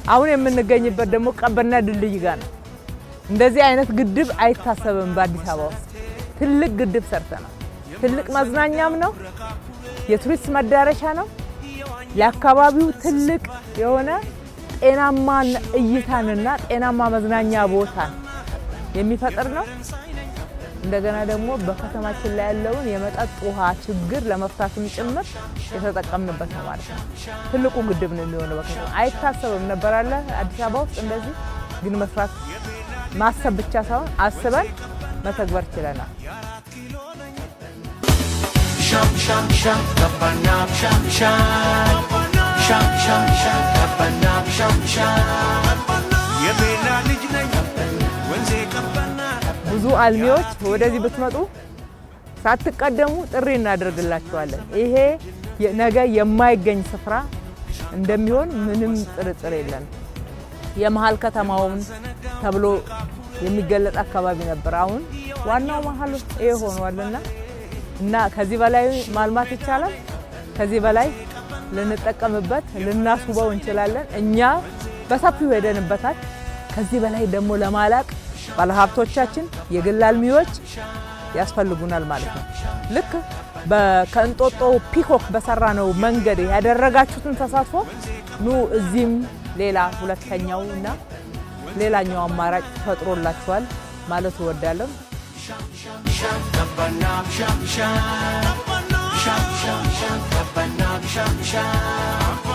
አሁን የምንገኝበት ደግሞ ቀበና ድልድይ ጋር ነው። እንደዚህ አይነት ግድብ አይታሰብም በአዲስ አበባ ውስጥ። ትልቅ ግድብ ሰርተናል። ትልቅ መዝናኛም ነው፣ የቱሪስት መዳረሻ ነው። ለአካባቢው ትልቅ የሆነ ጤናማ እይታንና ጤናማ መዝናኛ ቦታን የሚፈጥር ነው። እንደገና ደግሞ በከተማችን ላይ ያለውን የመጠጥ ውሃ ችግር ለመፍታትም ጭምር የተጠቀምንበት ነው ማለት ነው። ትልቁ ግድብ ነው የሚሆነው በከተማ አይታሰብም ነበር አለ አዲስ አበባ ውስጥ እንደዚህ ግን መስራት ማሰብ ብቻ ሳይሆን አስበን መተግበር ችለናል። ብዙ አልሚዎች ወደዚህ ብትመጡ ሳትቀደሙ ጥሪ እናደርግላችኋለን። ይሄ ነገ የማይገኝ ስፍራ እንደሚሆን ምንም ጥርጥር የለም። የመሃል ከተማውን ተብሎ የሚገለጥ አካባቢ ነበር። አሁን ዋናው መሃል ይሄ ሆኗልና እና ከዚህ በላይ ማልማት ይቻላል። ከዚህ በላይ ልንጠቀምበት ልናስውበው እንችላለን። እኛ በሰፊው ሄደንበታል። ከዚህ በላይ ደግሞ ለማላቅ ባለሀብቶቻችን የግል አልሚዎች ያስፈልጉናል ማለት ነው። ልክ በከንጦጦ ፒኮክ በሰራነው መንገድ ያደረጋችሁትን ተሳትፎ ኑ እዚህም ሌላ ሁለተኛውና ሌላኛው አማራጭ ፈጥሮላችኋል ማለት እወዳለሁ። Sham